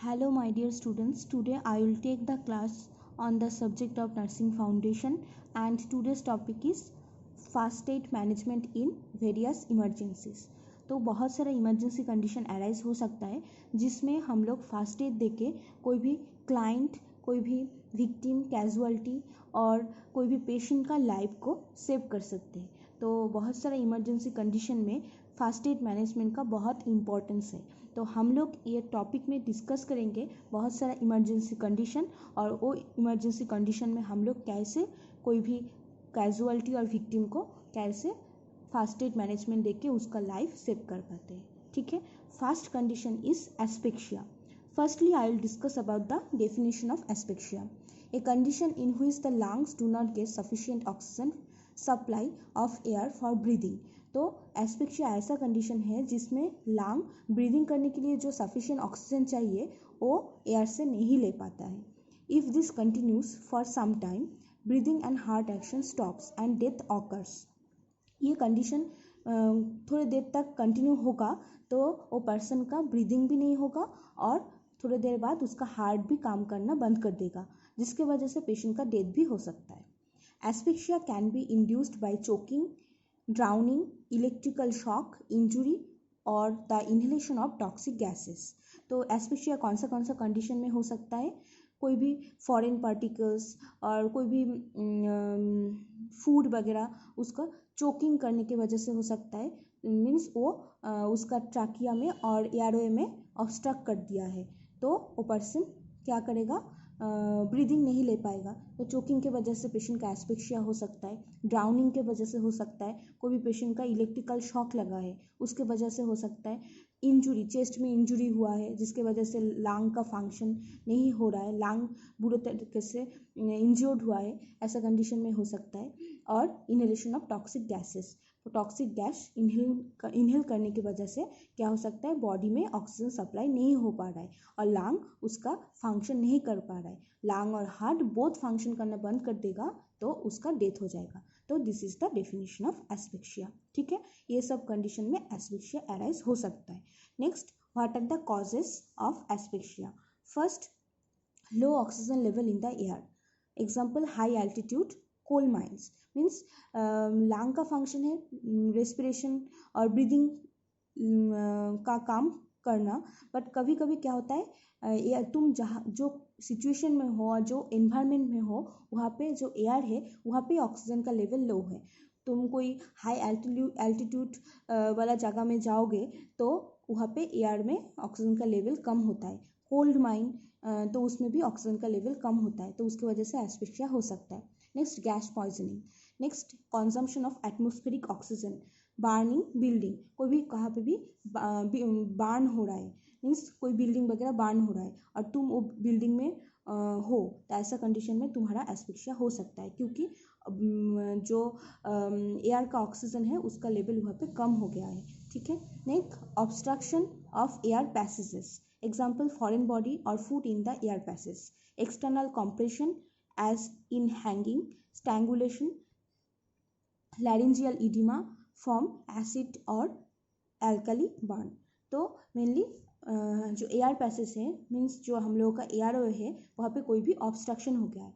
Hello, my dear students. Today I will take the class on the subject of nursing foundation, and today's topic is fast aid management in various emergencies. तो बहुत सारा emergency condition arise हो सकता है जिसमें हम लोग fast add देके कोई भी क्लाइंट, कोई भी विक्टिम, कैजुअलिटी और कोई भी पेशेंट का लाइफ को सेव कर सकते हैं। तो बहुत सारा इमरजेंसी कंडीशन में फास्ट एड मैनेजमेंट का बहुत इम्पोर्टेंस है। तो हम लोग ये टॉपिक में डिस्कस करेंगे बहुत सारा इमरजेंसी कंडीशन, और वो इमरजेंसी कंडीशन में हम लोग कैसे कोई भी कैजुअलिटी और विक्टिम को कैसे फास्ट एड मैनेजमेंट देके उसका लाइफ सेव कर पाते हैं। ठीक है। First condition is asphyxia. Firstly, I will discuss about the definition of asphyxia. A condition in which the lungs do not get sufficient oxygen supply of air for breathing. तो asphyxia ऐसा condition है जिसमें lung breathing करने के लिए जो sufficient oxygen चाहिए वो एयर से नहीं ले पाता है. If this continues for some time, breathing and heart action stops and death occurs. ये कंडीशन थोड़ी देर तक कंटिन्यू होगा तो वो पर्सन का ब्रीदिंग भी नहीं होगा और थोड़ी देर बाद उसका हार्ट भी काम करना बंद कर देगा, जिसके वजह से पेशेंट का डेथ भी हो सकता है. Asphyxia can be induced by choking, drowning, electrical shock, injury और the inhalation of toxic gases. तो एस्फिक्सिया कौन सा कंडीशन में हो सकता है? कोई भी फॉरेन पार्टिकल्स और कोई भी फूड वगैरह उसका चोकिंग करने की वजह से हो सकता है. मीन्स वो उसका ट्रैकिया में और एयरवे में ऑब्स्ट्रक्ट कर दिया है, तो वो पर्सन क्या करेगा? ब्रीदिंग नहीं ले पाएगा. तो चोकिंग के वजह से पेशेंट का एस्फिक्सिया हो सकता है. ड्राउनिंग के वजह से हो सकता है. कोई भी पेशेंट का इलेक्ट्रिकल शॉक लगा है उसके वजह से हो सकता है. इंजुरी, चेस्ट में इंजुरी हुआ है जिसके वजह से लंग का फंक्शन नहीं हो रहा है, लंग बुरे तरीके से इंज्योर्ड हुआ है, ऐसा कंडीशन में हो सकता है. और इनहेलेशन ऑफ टॉक्सिक गैसेस. तो टॉक्सिक गैस इनहेल करने की वजह से क्या हो सकता है? बॉडी में ऑक्सीजन सप्लाई नहीं हो पा रहा है और लंग उसका फंक्शन नहीं कर पा रहा है. लंग और हार्ट बोथ फंक्शन करना बंद कर देगा तो उसका डेथ हो जाएगा. तो this is the definition of asphyxia. ठीक है, ये सब कंडीशन में एस्फिक्सिया अराइज हो सकता है. Next, what are the causes of asphyxia? First, low oxygen level in the air. Example, high altitude coal mines. Means lung का फंक्शन है रेस्पिरेशन और ब्रीदिंग का काम करना, बट कभी कभी क्या होता है, तुम जहाँ जो सिचुएशन में हो और जो एनवायरनमेंट में हो वहाँ पे जो एयर है वहाँ पे ऑक्सीजन का लेवल लो है. तुम कोई हाई एल्टीट्यूड वाला जगह में जाओगे तो वहाँ पे एयर में ऑक्सीजन का लेवल कम होता है. कोल्ड माइन तो उसमें भी ऑक्सीजन का लेवल कम होता है, तो उसकी वजह से एस्फिक्सिया हो सकता है. Next, gas poisoning. Next, consumption of atmospheric oxygen. Burning building, कोई भी कहाँ पे भी बार्न हो रहा है, मीन्स कोई बिल्डिंग वगैरह बार्न हो रहा है और तुम वो बिल्डिंग में हो, तो ऐसा कंडीशन में तुम्हारा एस्फिक्सिया हो सकता है क्योंकि जो एयर का ऑक्सीजन है उसका लेवल वहाँ पे कम हो गया है. ठीक है. Next, obstruction of air passages. Example, foreign body और food in the air passage. External compression as in hanging, strangulation, laryngeal edema from acid or alkali burn. तो मेनली जो एयर पैसेज है, मीन्स जो हम लोगों का एयर है वहाँ पे कोई भी ऑब्स्ट्रक्शन हो गया है.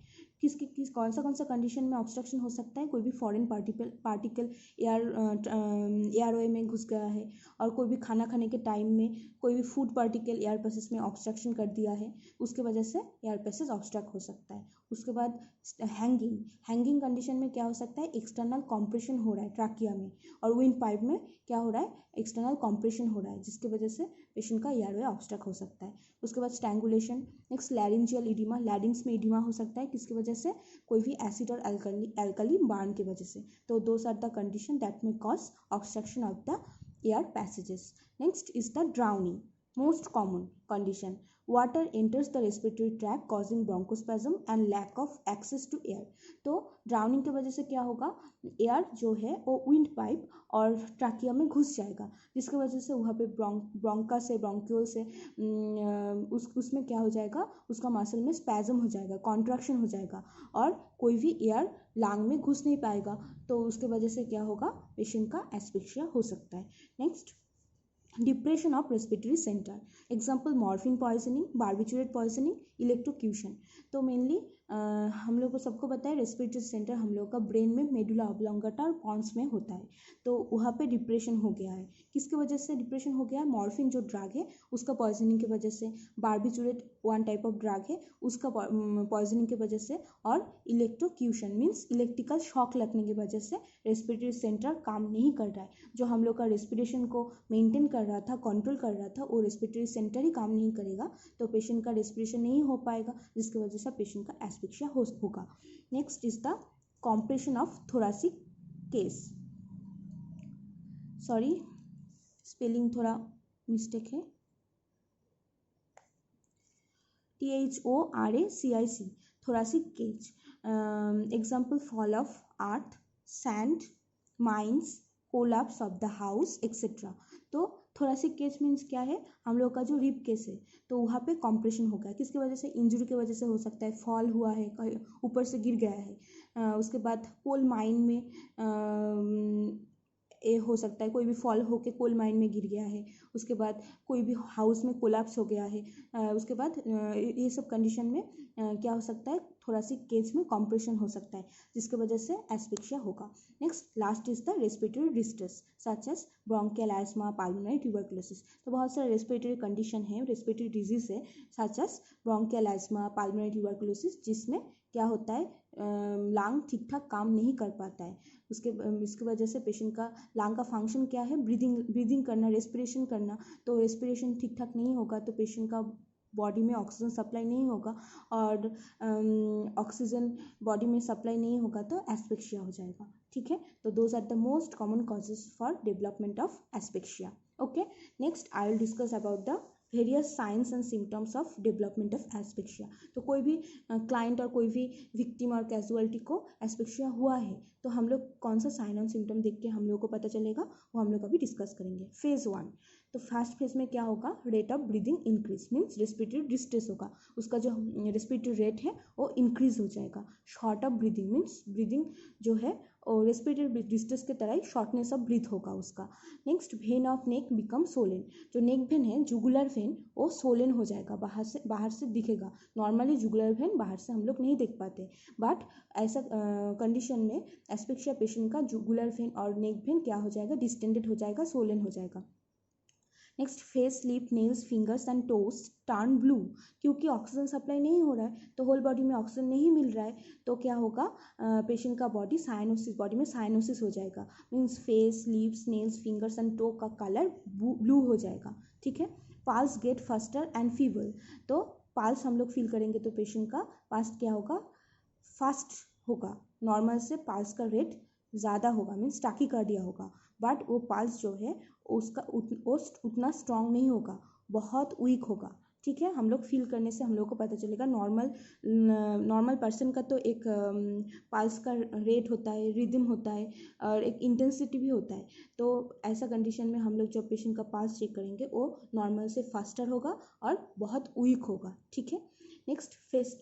कौन सा कंडीशन में ऑब्स्ट्रक्शन हो सकता है? कोई भी फॉरेन पार्टिकल एयर में घुस गया है और कोई भी खाना खाने के टाइम में कोई भी फूड पार्टिकल एयर पैसेज में ऑब्स्ट्रक्शन कर दिया है, उसके वजह से एयर पैसेज ऑब्स्ट्रक्ट हो सकता है. उसके बाद हैंगिंग कंडीशन में क्या हो सकता है? एक्सटर्नल कॉम्प्रेशन हो रहा है ट्रैकिया में और विंड पाइप में क्या हो रहा है? एक्सटर्नल कॉम्प्रेशन हो रहा है जिसकी वजह से पेशेंट का एयरवे ऑब्स्ट्रक्ट हो सकता है. उसके बाद strangulation. Next, laryngeal edema. Larynx में इडिमा हो सकता है किसकी वजह से? कोई भी एसिड और एल्कली बार्न की वजह से. तो those are the condition that may cause obstruction of the air passages. Next is the drowning. Most common condition, water enters the respiratory tract causing bronchospasm and lack of access to air. तो drowning की वजह से क्या होगा? Air जो है वो wind pipe और ट्रैकिया में घुस जाएगा जिसकी वजह से वहाँ पे ब्रोंका से ब्रोंक्यूल से उसमें क्या हो जाएगा? उसका मसल में स्पैजम हो जाएगा, कॉन्ट्रैक्शन हो जाएगा और कोई भी एयर लंग में घुस नहीं पाएगा. तो उसके वजह से क्या होगा? पेशेंट का एस्फिक्सिया हो सकता है. Next, depression of respiratory centre, example morphine poisoning, barbiturate poisoning, electrocution. तो मेनली हम लोग को सबको पता है रेस्पिरेटरी सेंटर हम लोग का ब्रेन में मेडुला ऑब्लोंगेटा और पॉन्स में होता है। तो वहाँ पे डिप्रेशन हो गया है, किसकी वजह से डिप्रेशन हो गया है? मॉर्फिन जो ड्रग है उसका पॉइजनिंग की वजह से, barbiturate one type of drug है उसका पॉइजनिंग की वजह से, और इलेक्ट्रोक्यूशन मीन्स इलेक्ट्रिकल शॉक लगने की वजह से रेस्पिरेटरी सेंटर काम नहीं कर रहा है। जो हम लोग का रेस्पिरेशन को मेंटेन कर रहा था, कंट्रोल कर रहा था, वो रेस्पिरेटरी सेंटर ही काम नहीं करेगा तो पेशेंट का रेस्पिरेशन नहीं हो पाएगा, जिसकी वजह से पेशेंट का एस्फिक्सिया होगा। Next is the compression of thoracic case, sorry spelling थोड़ा मिस्टेक है, THORACIC, thoracic cage, example fall of earth, sand, mines, collapse of the house etc. तो थोरासिक केज मीन्स क्या है? हम लोग का जो रिब केस है तो वहाँ पे कॉम्प्रेशन हो गया, किसकी वजह से? इंजरी की वजह से हो सकता है, फॉल हुआ है, ऊपर से गिर गया है, उसके बाद कोल माइन में ये हो सकता है, कोई भी फॉल होके कोल माइन में गिर गया है, उसके बाद कोई भी हाउस में कोलैप्स हो गया है, उसके बाद ये सब कंडीशन में क्या हो सकता है? थोरासिक केज में कॉम्प्रेशन हो सकता है, जिसकी वजह से एस्फिक्सिया होगा। Next last is the respiratory distress such as bronchial asthma, pulmonary tuberculosis. तो बहुत सारे रेस्पिरेटरी कंडीशन है, रेस्पिरेटरी डिजीज है such as bronchial asthma, pulmonary tuberculosis, जिसमें क्या होता है? लंग ठीक ठाक काम नहीं कर पाता है, इसकी वजह से पेशेंट का लंग का फंक्शन क्या है? ब्रीदिंग करना, रेस्पिरेशन करना। तो रेस्पिरेशन ठीक ठाक नहीं होगा तो पेशेंट का बॉडी में ऑक्सीजन सप्लाई नहीं होगा, और ऑक्सीजन बॉडी में सप्लाई नहीं होगा तो एस्फिक्सिया हो जाएगा। ठीक है, तो those are the most common causes for development of asphyxia. Okay, next I will discuss about the various signs and symptoms of development of asphyxia. तो कोई भी क्लाइंट और कोई भी विक्टिम और कैजुअलिटी को एस्फिक्सिया हुआ है तो हम लोग कौन सा साइन और सिम्टम देख के हम लोग को पता चलेगा, वो हम लोग अभी डिस्कस करेंगे। फेज 1, तो फर्स्ट फेज में क्या होगा? Rate of breathing increase means respiratory distress होगा, उसका जो रेस्पिरेटरी रेट है वो इंक्रीज हो जाएगा। Short of breathing means breathing जो है और रेस्पिरेटरी डिस्ट्रेस के तरह ही शॉर्टनेस ऑफ ब्रीथ होगा उसका। Next when of neck become Solan, जो नेक वेन है जुगुलर वेन वो सोलेन हो जाएगा, बाहर से दिखेगा। नॉर्मली जुगुलर वेन बाहर से हम लोग नहीं देख पाते, बट ऐसा कंडीशन में एस्फिक्सिया पेशेंट का जुगुलर वेन और नेक वेन क्या हो जाएगा? डिस्टेंडेड हो जाएगा, सोलेन हो जाएगा। Next face, lip, nails, fingers and toes turn blue, क्योंकि ऑक्सीजन सप्लाई नहीं हो रहा है तो होल बॉडी में ऑक्सीजन नहीं मिल रहा है तो क्या होगा? पेशेंट का बॉडी साइनोसिस, बॉडी में साइनोसिस हो जाएगा, means face, lips, nails, fingers and toe का कलर ब्लू हो जाएगा। ठीक है, pulse get faster and feeble, तो पल्स हम लोग फील करेंगे तो पेशेंट का पल्स क्या होगा? फास्ट होगा, नॉर्मल से पल्स का रेट ज़्यादा होगा, मीन्स टाकीकार्डिया होगा, बट वो पल्स जो है उसका उतना स्ट्रांग नहीं होगा, बहुत वीक होगा। ठीक है, हम लोग फील करने से हम लोग को पता चलेगा। नॉर्मल पर्सन का तो एक पल्स का रेट होता है, रिदम होता है और एक इंटेंसिटी भी होता है, तो ऐसा कंडीशन में हम लोग जब पेशेंट का पल्स चेक करेंगे वो नॉर्मल से फास्टर होगा और बहुत वीक होगा। ठीक है, नेक्स्ट फेज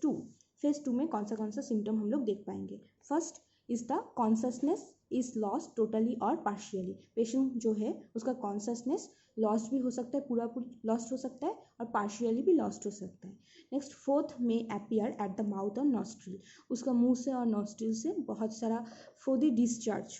2 में कौन सा सिम्टम हम लोग देख पाएंगे? First is the consciousness is lost totally और पार्शियली, पेशेंट जो है उसका कॉन्शसनेस लॉस्ट भी हो सकता है, पूरा लॉस्ट हो सकता है और पार्शियली भी लॉस्ट हो सकता है। Next froth may appear at the mouth और नॉस्ट्रिल, उसका मुंह से और नॉस्ट्रिल से बहुत सारा फ्रोदी डिस्चार्ज,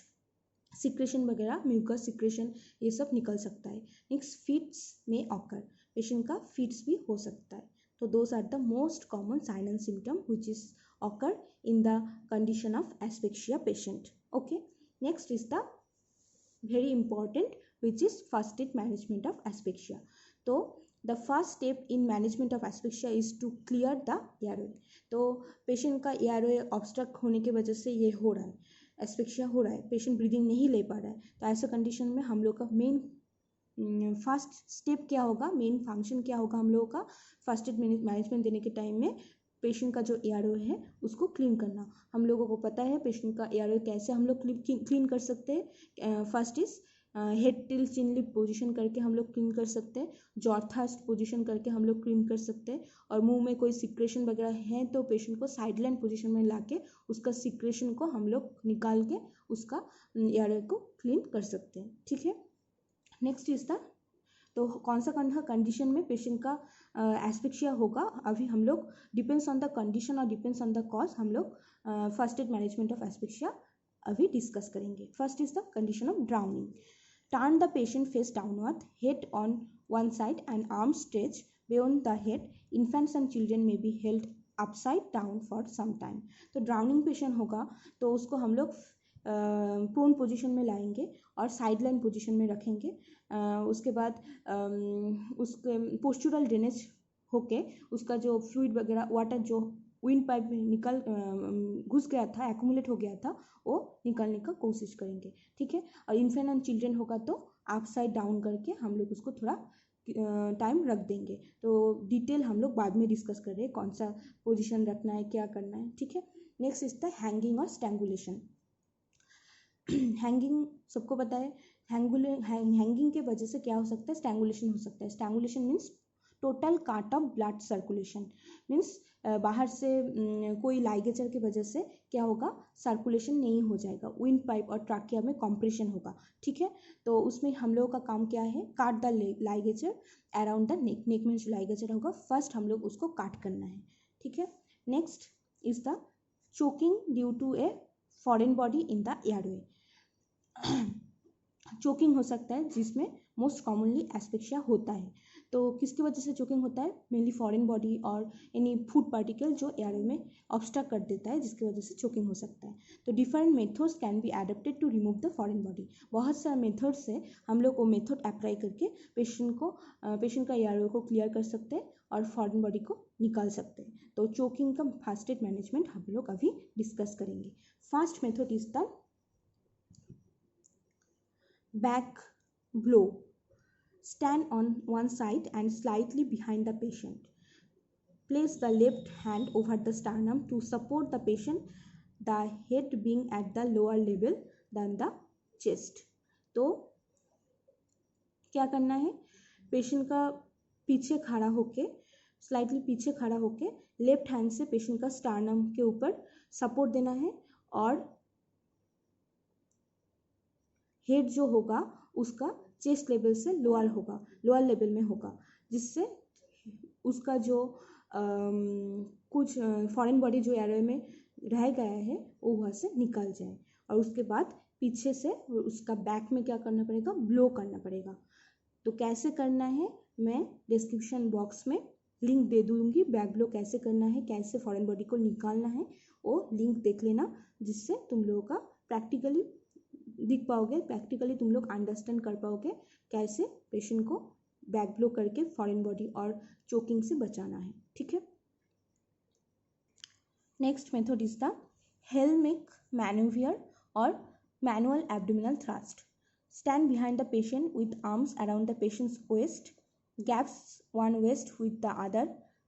सिक्रेशन वगैरह, म्यूकस सिक्रेशन, ये सब निकल सकता है। Next fits may occur, patient का फिट्स भी हो सकता है। तो those are the most common sign and symptom which is occur in the condition of asphyxia patient. Okay, next is the very important which is first aid management of asphyxia. तो the first step in management of asphyxia is to clear the airway, तो patient का airway obstruct होने की वजह से ये हो रहा है, एस्फिक्सिया हो रहा है, पेशेंट ब्रीदिंग नहीं ले पा रहा है, तो ऐसा कंडीशन में हम लोग का मेन फर्स्ट स्टेप क्या होगा, मेन फंक्शन क्या होगा हम लोगों का फर्स्ट एड मैनेजमेंट देने के टाइम में? पेशेंट का जो एयरवे है उसको क्लीन करना। हम लोगों को पता है पेशेंट का एयरवे कैसे हम लोग क्लीन कर सकते हैं। First is head till chin lip position करके हम लोग क्लीन कर सकते हैं, जॉ थर्स्ट पोजिशन करके हम लोग क्लीन कर सकते हैं, और मुंह में कोई सिक्रेशन वगैरह है तो पेशेंट को साइडलाइन पोजिशन में लाके उसका सिक्रेशन को हम लोग निकाल के उसका एयरवे को क्लीन कर सकते हैं। ठीक है, नेक्स्ट इज द तो कौन सा कंडीशन में पेशेंट का एस्फिक्सिया होगा, अभी हम लोग डिपेंड्स ऑन द कंडीशन और डिपेंड्स ऑन द कॉज हम लोग first aid management of asphyxia अभी डिस्कस करेंगे। First is the condition of drowning. Turn the patient face downward, head on one side and arm stretch beyond the head. Infants and children में be held upside down for some time. तो drowning patient होगा तो उसको हम लोग prone position में लाएंगे और साइड लाइन पोजिशन में रखेंगे। उसके बाद उसके पोस्चुरल ड्रेनेज होके उसका जो फ्लूइड वगैरह वाटर जो विंड पाइप में निकल घुस गया था, एक्यूमुलेट हो गया था, वो निकालने का कोशिश करेंगे। ठीक है, और इन्फेंट एंड चिल्ड्रन होगा तो अप साइड डाउन करके हम लोग उसको थोड़ा टाइम रख देंगे। तो डिटेल हम लोग बाद में डिस्कस कर रहे हैं कौन सा पोजीशन रखना है, क्या करना है। ठीक है, नेक्स्ट इज द हैंगिंग और स्ट्रैंगुलेशन। हैंगिंग सबको पता है, हैंगिंग के वजह से क्या हो सकता है, स्ट्रैंगुलेशन हो सकता है। Strangulation means total cut off blood circulation, means बाहर से कोई लाइगेचर की वजह से क्या होगा, सर्कुलेशन नहीं हो जाएगा, विंड पाइप और ट्राकिया में कॉम्प्रेशन होगा। ठीक है, तो उसमें हम लोगों का काम क्या है, cut the ligature around the neck. Neck में जो लाइगेचर होगा फर्स्ट हम लोग उसको काट करना है। ठीक है, next is the choking due to a foreign body in the airway. Choking हो सकता है जिसमें मोस्ट कॉमनली एस्फिक्सिया होता है। तो किसकी वजह से चोकिंग होता है, मेनली फॉरेन बॉडी और एनी फूड पार्टिकल जो एयरवे में ऑब्स्ट्रक्ट कर देता है, जिसकी वजह से चोकिंग हो सकता है। तो different methods can be adapted to remove the foreign body. बहुत सारे मेथड से हम लोग वो मेथड अप्लाई करके पेशेंट का एयरवे को क्लियर कर सकते हैं और फॉरेन बॉडी को निकाल सकते हैं। तो चोकिंग का फर्स्ट एड मैनेजमेंट हम लोग अभी डिस्कस करेंगे। First method is the back blow. Stand on one side and slightly behind the patient. Place the left hand over the sternum to support the patient, the head being at the lower level than the chest. तो क्या करना है, patient का पीछे खड़ा होके, slightly पीछे खड़ा होके लेफ्ट हैंड से पेशेंट का स्टर्नम के ऊपर सपोर्ट देना है और हेड जो होगा उसका चेस्ट लेवल से लोअर लेवल में होगा, जिससे उसका जो कुछ फॉरेन बॉडी जो एयरवे में रह गया है वो वहाँ से निकल जाए। और उसके बाद पीछे से उसका बैक में क्या करना पड़ेगा, ब्लो करना पड़ेगा। तो कैसे करना है मैं डिस्क्रिप्शन बॉक्स में लिंक दे दूँगी, बैक ब्लो कैसे करना है, कैसे फॉरेन बॉडी को निकालना है, वो लिंक देख लेना, जिससे तुम लोगों का प्रैक्टिकली दिख पाओगे, प्रैक्टिकली तुम लोग अंडरस्टैंड कर पाओगे कैसे पेशेंट को बैक ब्लो करके फॉरेन बॉडी और चोकिंग से बचाना है। ठीक है, नेक्स्ट मेथड इज द हेलमिक मैन्यूवर और manual abdominal thrust. Stand behind the patient with arms around the patient's waist, gaps one waist with the other,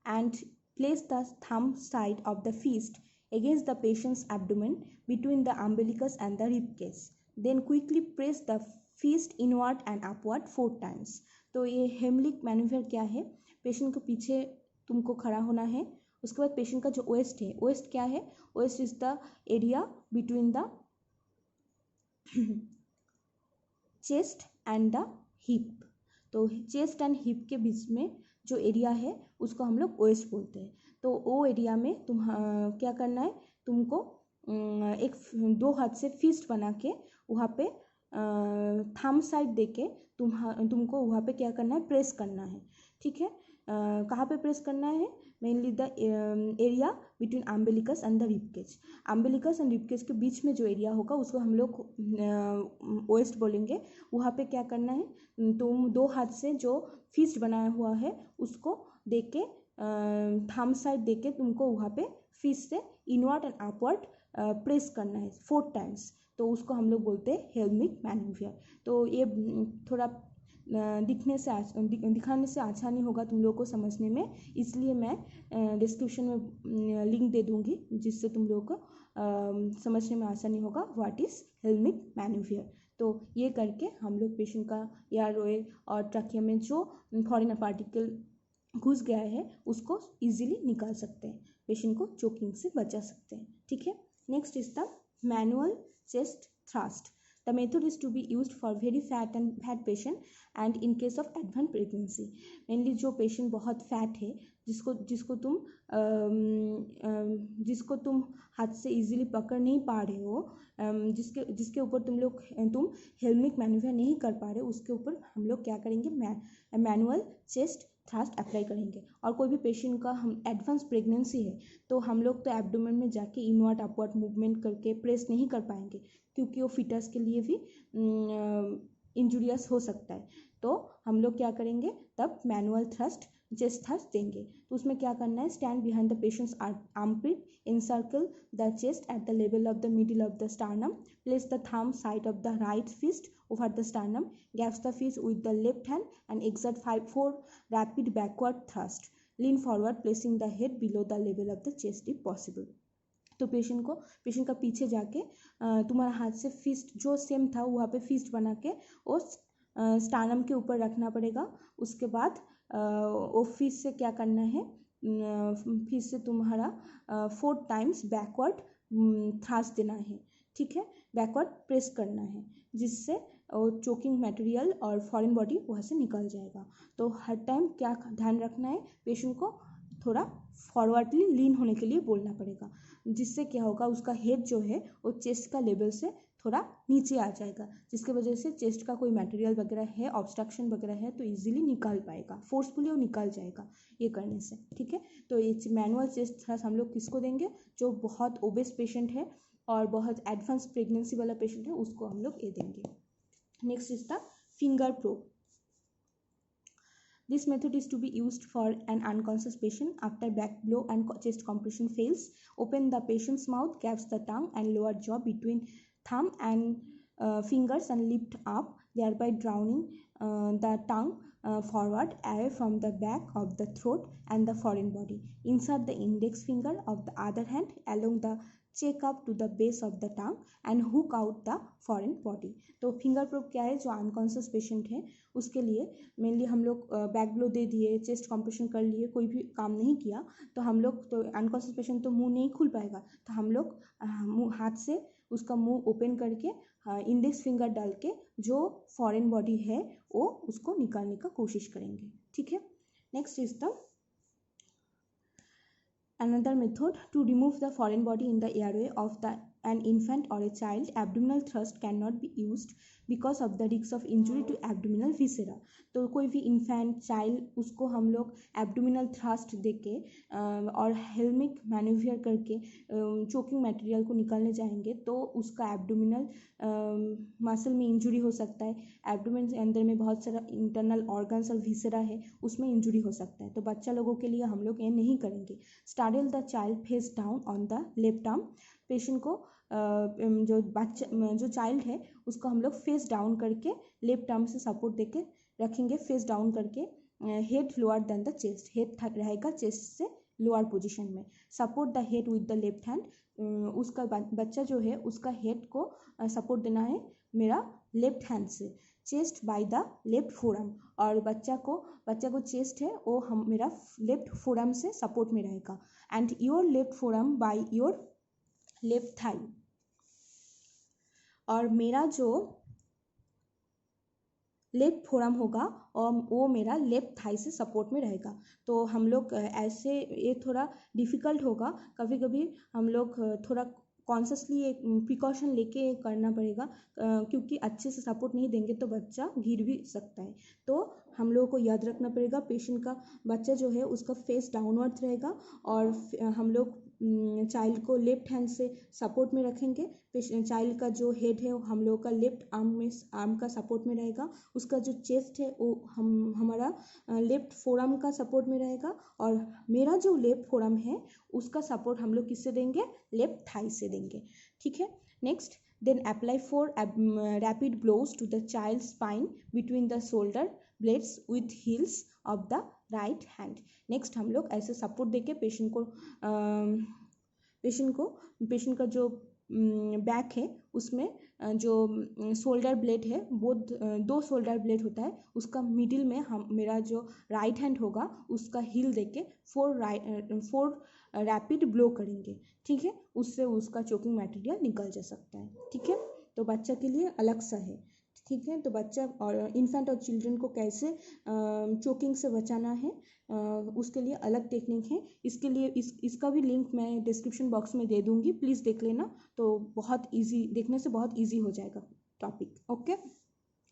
and place the thumb side of the fist against the patient's abdomen between the umbilicus and the rib cage. Then quickly press the fist inward and upward 4 times. तो ये हेमलिक manoeuvre क्या है, patient को पीछे तुमको खड़ा होना है। उसके बाद पेशेंट का जो वेस्ट है, वेस्ट क्या है, waist is the area between the chest and the hip. तो चेस्ट एंड हिप के बीच में जो एरिया है उसको हम लोग वेस्ट बोलते हैं। तो वो एरिया में तुम क्या करना है, तुमको एक 2 हाथ से फिस्ट बना के वहाँ पे थंब साइड दे के तुमको वहाँ पे क्या करना है, प्रेस करना है। ठीक है, कहाँ पे प्रेस करना है, mainly the area between umbilicus and the rib cage. Umbilicus and rib cage के बीच में जो एरिया होगा उसको हम लोग वेस्ट बोलेंगे। वहाँ पे क्या करना है, तुम 2 हाथ से जो फिस्ट बनाया हुआ है उसको दे के थंब साइड दे के तुमको वहाँ पे फिस्ट से इनवर्ड एंड अपवर्ड प्रेस करना है 4 टाइम्स। तो उसको हम लोग बोलते हैं हेलमिक मैन्यूवर। तो ये थोड़ा दिखाने से आसानी होगा तुम लोगों को समझने में, इसलिए मैं डिस्क्रिप्शन में लिंक दे दूँगी, जिससे तुम लोगों को समझने में आसानी होगा व्हाट इज़ हेलमिक मैन्यूवर। तो ये करके हम लोग पेशेंट का एयरवे और ट्रकिया में जो फॉरेन पार्टिकल घुस गया है उसको इजीली निकाल सकते हैं, पेशेंट को चोकिंग से बचा सकते हैं। ठीक है, next is the manual chest thrust. The method is to be used for very fat patient and in case of advanced pregnancy. Mainly जो patient बहुत fat है, जिसको तुम हाथ से इजीली पकड़ नहीं पा रहे हो, जिसके ऊपर तुम हेलमिक मैन्यूवर नहीं कर पा रहे, उसके ऊपर हम लोग क्या करेंगे, मैनुअल चेस्ट थ्रस्ट अप्लाई करेंगे. और कोई भी पेशेंट का हम एडवांस प्रेगनेंसी है तो हम लोग तो एब्डोमेन में जाके इनवर्ट अपवर्ड मूवमेंट करके प्रेस नहीं कर पाएंगे, क्योंकि वो फिटस के लिए भी इंजुरियस हो सकता है. तो हम लोग क्या करेंगे, तब मैनुअल थ्रस्ट चेस्ट थ्रस्ट देंगे. तो उसमें क्या करना है, stand behind the patients armpit, encircle the chest at the level of the middle of the sternum, place the thumb side of the right fist over the sternum, grasp the fist with the left hand and exert 4 rapid backward thrust. Lean forward, placing the head below the level of the chest if possible. तो patient का पीछे जाके तुम्हारा हाथ से fist जो same था वहाँ पे फिस्ट बना के उस स्टार्नम के ऊपर रखना पड़ेगा. उसके बाद वो फिस्ट से क्या करना है, फिस्ट से तुम्हारा 4 टाइम्स बैकवर्ड थ्रस्ट देना है. ठीक है, बैकवर्ड प्रेस करना है, जिससे चोकिंग मटेरियल और फॉरेन बॉडी वहाँ से निकल जाएगा. तो हर टाइम क्या ध्यान रखना है, पेशेंट को थोड़ा फॉरवर्डली लीन होने के लिए बोलना पड़ेगा, जिससे क्या होगा, उसका हेड जो है वो चेस्ट का लेवल से थोड़ा नीचे आ जाएगा, जिसके वजह से चेस्ट का कोई मटेरियल वगैरह है, ऑब्स्ट्रक्शन वगैरह है तो इजीली निकाल पाएगा, फोर्सफुली वो निकाल जाएगा ये करने से. ठीक है, तो ये मैनुअल चेस्ट थ्रस्ट हम लोग किसको देंगे, जो बहुत ओबेस पेशेंट है और बहुत एडवांस प्रेगनेंसी वाला पेशेंट है, उसको हम लोग ये देंगे. Next is the finger probe. This method is to be used for an unconscious patient after back blow and chest compression fails. Open the patient's mouth, grasp the tongue and lower jaw between thumb and fingers and lift up, thereby drawing the tongue forward away from the back of the throat and the foreign body. Insert the index finger of the other hand along the cheek up to the base of the tongue and hook out the foreign body. तो finger probe क्या है, जो unconscious patient है उसके लिए mainly हम लोग back blow दे दिए, चेस्ट कॉम्प्रेशन कर लिए, कोई भी काम नहीं किया, तो हम लोग तो अनकॉन्शियस पेशेंट तो मुंह नहीं खुल पाएगा, तो हम लोग हाथ से उसका मुंह ओपन करके इंडेक्स फिंगर डाल के जो फॉरेन बॉडी है वो उसको निकालने का कोशिश करेंगे. ठीक है, next is the another method to remove the foreign body in the airway of an infant or a child. Abdominal thrust cannot be used because of the risk of injury to abdominal viscera. तो कोई भी infant child उसको हम लोग abdominal thrust देके और हेलमिक manoeuvre करके choking material को निकालने जाएंगे तो उसका एब्डोमिनल मसल में इंजुरी हो सकता है. एब्डोमेन के अंदर में बहुत सारा इंटरनल ऑर्गन्स और विसेरा है, उसमें इंजुरी हो सकता है. तो बच्चा लोगों के लिए हम लोग ये नहीं करेंगे. Straddle the child face down on the left arm. Patient को जो चाइल्ड है उसको हम लोग फेस डाउन करके लेफ्ट आर्म से सपोर्ट देके रखेंगे, फेस डाउन करके, head lower then the chest, head रहेगा चेस्ट से लोअर पोजीशन में. Support the head with the left hand. उसका बच्चा जो है उसका हेड को सपोर्ट देना है मेरा लेफ्ट हैंड से. Chest by the left forearm, और बच्चा को चेस्ट है वो हम मेरा लेफ्ट फोरआर्म से सपोर्ट में रहेगा. And your left forearm by your left thigh, और मेरा जो लेफ्ट फोरआर्म होगा और वो मेरा लेफ्ट थाई से सपोर्ट में रहेगा. तो हम लोग ऐसे, ये थोड़ा डिफ़िकल्ट होगा, कभी कभी हम लोग थोड़ा कॉन्शियसली एक प्रिकॉशन लेके करना पड़ेगा, क्योंकि अच्छे से सपोर्ट नहीं देंगे तो बच्चा गिर भी सकता है. तो हम लोगों को याद रखना पड़ेगा, पेशेंट का बच्चा जो है उसका फेस डाउनवर्ड रहेगा और हम लोग चाइल्ड को लेफ्ट हैंड से सपोर्ट में रखेंगे. चाइल्ड का जो हेड है हम लोग का लेफ्ट आर्म का सपोर्ट में रहेगा. उसका जो चेस्ट है वो हमारा लेफ्ट फोरआर्म का सपोर्ट में रहेगा, और मेरा जो लेफ्ट फोरआर्म है उसका सपोर्ट हम लोग किससे देंगे, लेफ्ट थाई से देंगे. ठीक है, next then apply 4 rapid blows to the child's spine between the shoulder blades with heels of the right hand. Next हम लोग ऐसे सपोर्ट देके पेशेंट का जो बैक है उसमें जो शोल्डर ब्लेड है वो 2 शोल्डर ब्लेड होता है, उसका मिडिल में मेरा जो राइट हैंड होगा उसका हील देके 4 रैपिड ब्लो करेंगे. ठीक है, उससे उसका चोकिंग मटेरियल निकल जा सकता है. ठीक है, तो बच्चा के लिए अलग सा है, ठीक है। तो बच्चा और इन्फेंट और चिल्ड्रन को कैसे चोकिंग से बचाना है उसके लिए अलग टेक्निक है। इसके लिए इसका भी लिंक मैं डिस्क्रिप्शन बॉक्स में दे दूंगी, प्लीज़ देख लेना। तो बहुत इजी, देखने से बहुत इजी हो जाएगा topic. Okay,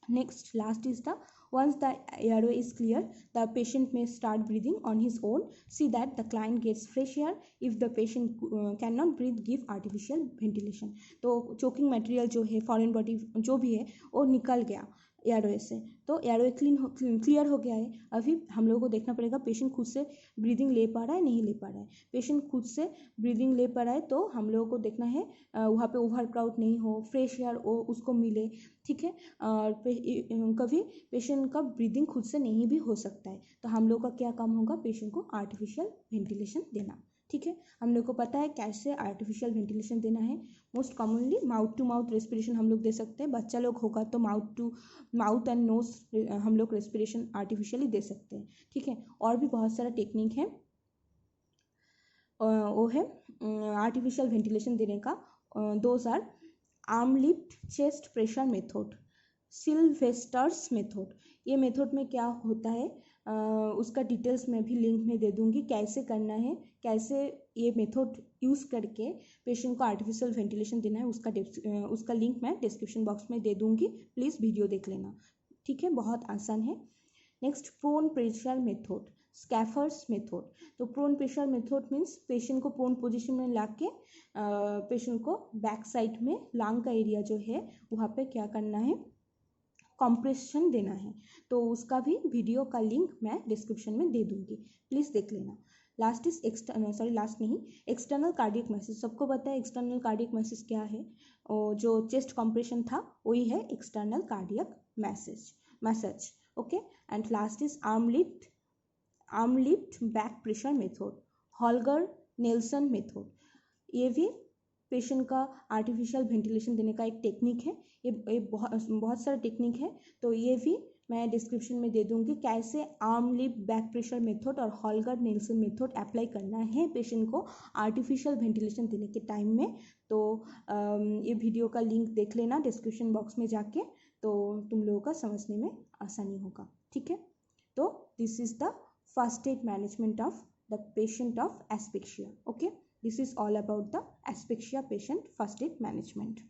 next last is the once the airway is clear, the patient may start breathing on his own. See that the client gets fresh air. If the patient cannot breathe, give artificial ventilation. तो choking material जो है, foreign body जो भी है वो निकल गया airway से, तो एयरवे क्लियर हो गया है। अभी हम लोगों को देखना पड़ेगा पेशेंट खुद से ब्रीदिंग ले पा रहा है नहीं ले पा रहा है। पेशेंट खुद से ब्रीदिंग ले पा रहा है तो हम लोगों को देखना है वहाँ पे ओवर क्राउड नहीं हो, फ्रेश एयर उसको मिले, ठीक है। और कभी पेशेंट का ब्रीदिंग खुद से नहीं भी हो सकता है, तो हम लोग का क्या काम होगा, पेशेंट को आर्टिफिशियल वेंटिलेशन देना, ठीक है। हम लोग को पता है कैसे आर्टिफिशियल वेंटिलेशन देना है। Most commonly mouth to mouth respiration हम लोग दे सकते हैं। बच्चा लोग होगा तो माउथ एंड नोज हम लोग रेस्पिरेशन आर्टिफिशियली दे सकते हैं, ठीक है। और भी बहुत सारा टेक्निक है, वो है आर्टिफिशियल वेंटिलेशन देने का। Those are arm lift, chest pressure method, Silvester's method. ये मेथड में क्या होता है उसका डिटेल्स में भी लिंक में दे दूंगी, कैसे करना है, कैसे ये मेथड यूज़ करके पेशेंट को आर्टिफिशियल वेंटिलेशन देना है, उसका लिंक मैं डिस्क्रिप्शन बॉक्स में दे दूंगी, प्लीज़ वीडियो देख लेना, ठीक है। बहुत आसान है। Next prone pressure method, Schafer's method. तो prone pressure method means patient को प्रोन पोजीशन में ला के पेशेंट को बैक साइड में लंग का एरिया जो है वहाँ पे क्या करना है, कंप्रेशन देना है। तो उसका भी वीडियो का लिंक मैं डिस्क्रिप्शन में दे दूंगी, प्लीज़ देख लेना। Last is external cardiac message. सबको पता है एक्सटर्नल कार्डियक मैसेज क्या है, और जो चेस्ट कंप्रेशन था वही है external cardiac massage. Okay, and last is arm lift back pressure method, Holger Nielsen method. ये भी पेशेंट का आर्टिफिशियल वेंटिलेशन देने का एक टेक्निक है। ये बहुत सारा टेक्निक है, तो ये भी मैं डिस्क्रिप्शन में दे दूंगी, कैसे arm lift back pressure method और हॉलगर नेल्सन मेथड अप्लाई करना है पेशेंट को आर्टिफिशियल वेंटिलेशन देने के टाइम में। तो ये वीडियो का लिंक देख लेना डिस्क्रिप्शन बॉक्स में जाके, तो तुम लोगों का समझने में आसानी होगा, ठीक है। तो this is the first aid management of the patient of asphyxia. Okay, this is all about the asphyxia patient first aid management.